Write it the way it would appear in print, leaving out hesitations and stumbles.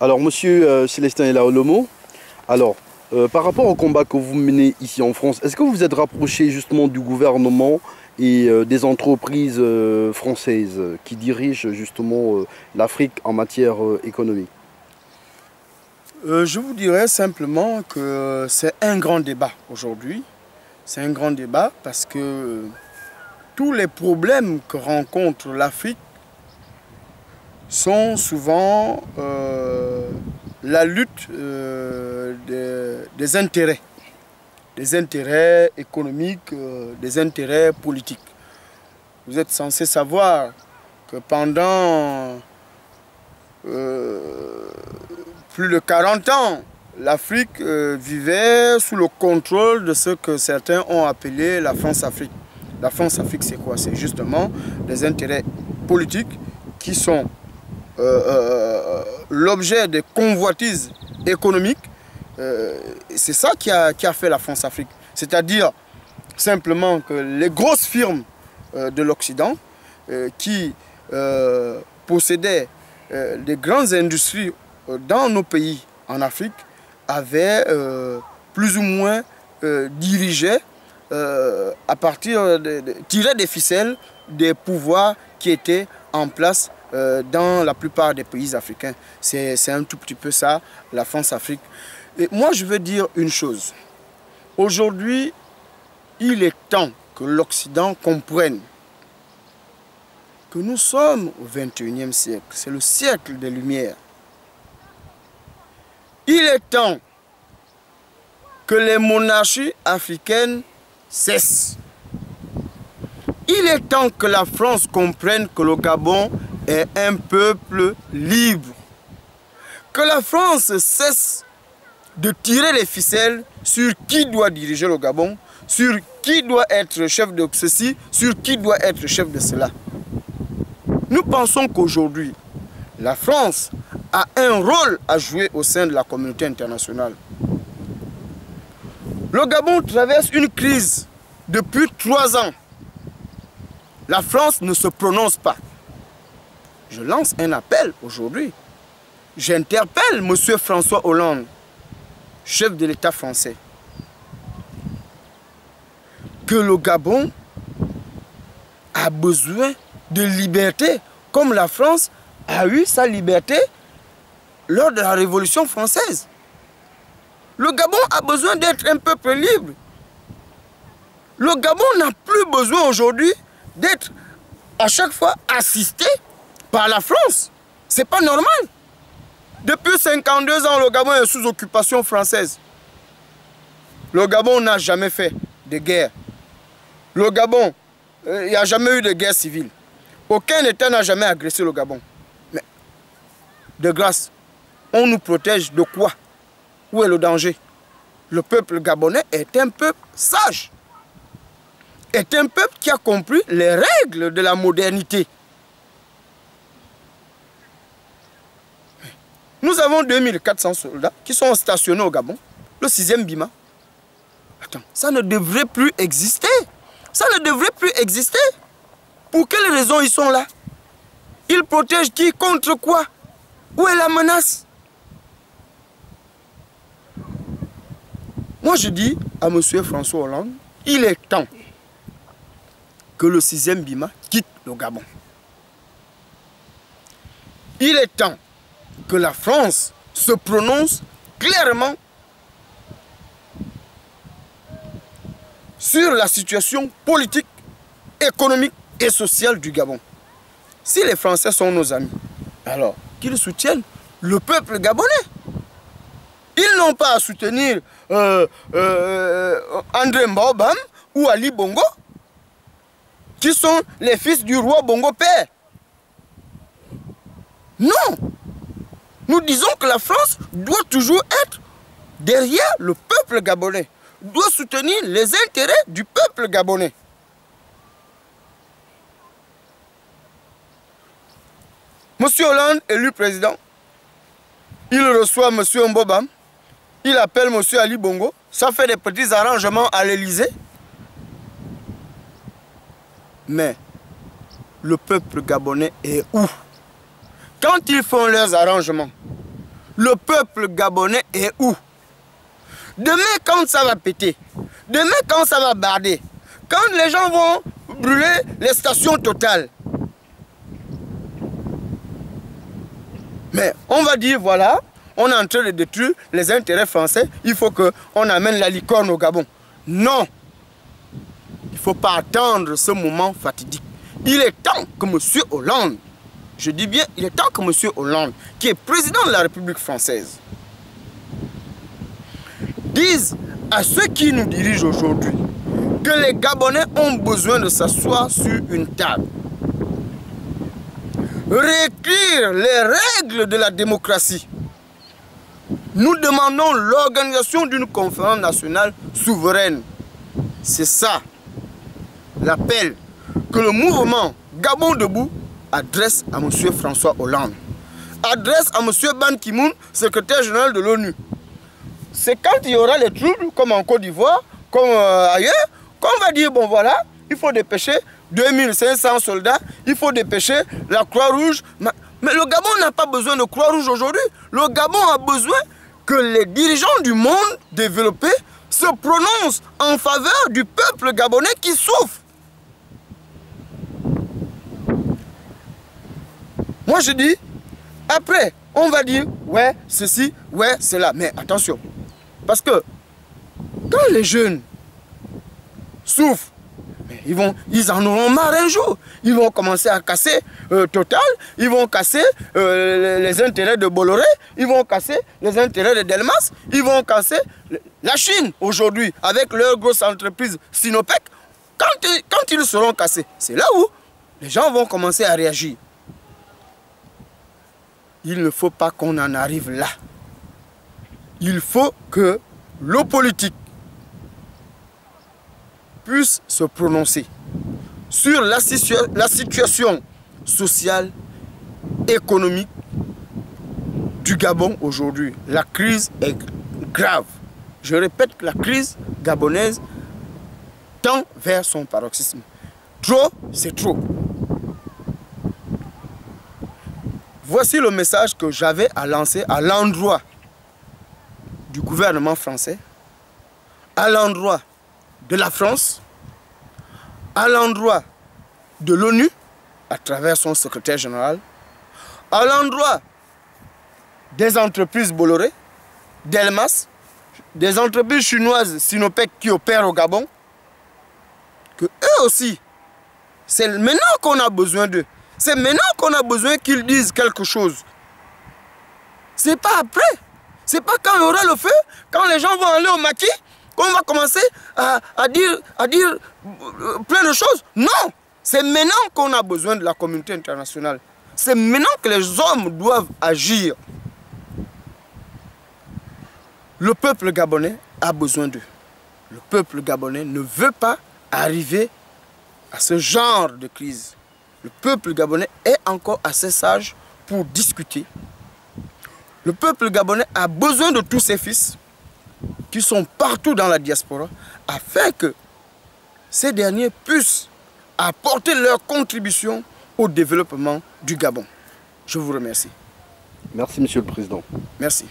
Alors, monsieur Célestin Elaolomo, alors, par rapport au combat que vous menez ici en France, est-ce que vous vous êtes rapproché justement du gouvernement et des entreprises françaises qui dirigent justement l'Afrique en matière économique? Je vous dirais simplement que c'est un grand débat aujourd'hui. C'est un grand débat parce que tous les problèmes que rencontre l'Afrique sont souvent la lutte des intérêts économiques, des intérêts politiques. Vous êtes censé savoir que pendant plus de 40 ans, l'Afrique vivait sous le contrôle de ce que certains ont appelé la France-Afrique. La France-Afrique, c'est quoi? C'est justement des intérêts politiques qui sont l'objet des convoitises économiques. C'est ça qui a fait la France-Afrique. C'est-à-dire simplement que les grosses firmes de l'Occident qui possédaient des grandes industries dans nos pays en Afrique avaient plus ou moins dirigé à partir tirer des ficelles des pouvoirs qui étaient en place dans la plupart des pays africains. C'est un tout petit peu ça, la France-Afrique. Et moi, je veux dire une chose. Aujourd'hui, il est temps que l'Occident comprenne que nous sommes au XXIe siècle. C'est le siècle des Lumières. Il est temps que les monarchies africaines cessent. Il est temps que la France comprenne que le Gabon est un peuple libre. Que la France cesse de tirer les ficelles sur qui doit diriger le Gabon, sur qui doit être chef de ceci, sur qui doit être chef de cela. Nous pensons qu'aujourd'hui, la France a un rôle à jouer au sein de la communauté internationale. Le Gabon traverse une crise depuis 3 ans. La France ne se prononce pas. Je lance un appel aujourd'hui. J'interpelle M. François Hollande, chef de l'État français, que le Gabon a besoin de liberté, comme la France a eu sa liberté lors de la Révolution française. Le Gabon a besoin d'être un peuple libre. Le Gabon n'a plus besoin aujourd'hui d'être à chaque fois assisté par la France. C'est pas normal. Depuis 52 ans, le Gabon est sous occupation française. Le Gabon n'a jamais fait de guerre. Le Gabon, il n'y a jamais eu de guerre civile. Aucun État n'a jamais agressé le Gabon. Mais, de grâce, on nous protège de quoi? Où est le danger? Le peuple gabonais est un peuple sage. Est un peuple qui a compris les règles de la modernité. Nous avons 2400 soldats qui sont stationnés au Gabon, le 6e Bima. Attends, ça ne devrait plus exister. Ça ne devrait plus exister. Pour quelles raisons ils sont là? Ils protègent qui? Contre quoi? Où est la menace? Moi je dis à M. François Hollande, il est temps que le 6e Bima quitte le Gabon. Il est temps que la France se prononce clairement sur la situation politique, économique et sociale du Gabon. Si les Français sont nos amis, alors qu'ils soutiennent le peuple gabonais. Ils n'ont pas à soutenir André Mbobam ou Ali Bongo, qui sont les fils du roi Bongo Père. Non! Nous disons que la France doit toujours être derrière le peuple gabonais, doit soutenir les intérêts du peuple gabonais. Monsieur Hollande, élu président, il reçoit Monsieur Mbobam, il appelle Monsieur Ali Bongo, ça fait des petits arrangements à l'Élysée. Mais le peuple gabonais est où? Quand ils font leurs arrangements, le peuple gabonais est où? Demain, quand ça va péter, demain, quand ça va barder, quand les gens vont brûler les stations Total, mais on va dire, voilà, on est en train de détruire les intérêts français, il faut qu'on amène la licorne au Gabon. Non, il ne faut pas attendre ce moment fatidique. Il est temps que M. Hollande, je dis bien, il est temps que M. Hollande, qui est président de la République française, dise à ceux qui nous dirigent aujourd'hui que les Gabonais ont besoin de s'asseoir sur une table, réécrire les règles de la démocratie. Nous demandons l'organisation d'une conférence nationale souveraine. C'est ça l'appel que le mouvement Gabon Debout adresse à M. François Hollande, adresse à M. Ban Ki-moon, secrétaire général de l'ONU. C'est quand il y aura les troubles, comme en Côte d'Ivoire, comme ailleurs, qu'on va dire, bon voilà, il faut dépêcher 2500 soldats, il faut dépêcher la Croix-Rouge. Mais le Gabon n'a pas besoin de Croix-Rouge aujourd'hui. Le Gabon a besoin que les dirigeants du monde développé se prononcent en faveur du peuple gabonais qui souffre. Moi je dis, après, on va dire, ouais, ceci, ouais, cela. Mais attention, parce que quand les jeunes souffrent, ils en auront marre un jour. Ils vont commencer à casser Total, ils vont casser les intérêts de Bolloré, ils vont casser les intérêts de Delmas, ils vont casser la Chine aujourd'hui avec leur grosse entreprise Sinopec. Quand ils seront cassés, c'est là où les gens vont commencer à réagir. Il ne faut pas qu'on en arrive là. Il faut que l'eau politique puisse se prononcer sur la situation sociale, économique du Gabon aujourd'hui. La crise est grave. Je répète que la crise gabonaise tend vers son paroxysme. Trop, c'est trop. Voici le message que j'avais à lancer à l'endroit du gouvernement français, à l'endroit de la France, à l'endroit de l'ONU, à travers son secrétaire général, à l'endroit des entreprises Bolloré, Delmas, des entreprises chinoises Sinopec qui opèrent au Gabon, que eux aussi, c'est maintenant qu'on a besoin d'eux. C'est maintenant qu'on a besoin qu'ils disent quelque chose. C'est pas après. C'est pas quand il y aura le feu, quand les gens vont aller au maquis, qu'on va commencer à dire plein de choses. Non, c'est maintenant qu'on a besoin de la communauté internationale. C'est maintenant que les hommes doivent agir. Le peuple gabonais a besoin d'eux. Le peuple gabonais ne veut pas arriver à ce genre de crise. Le peuple gabonais est encore assez sage pour discuter. Le peuple gabonais a besoin de tous ses fils qui sont partout dans la diaspora afin que ces derniers puissent apporter leur contribution au développement du Gabon. Je vous remercie. Merci, Monsieur le Président. Merci.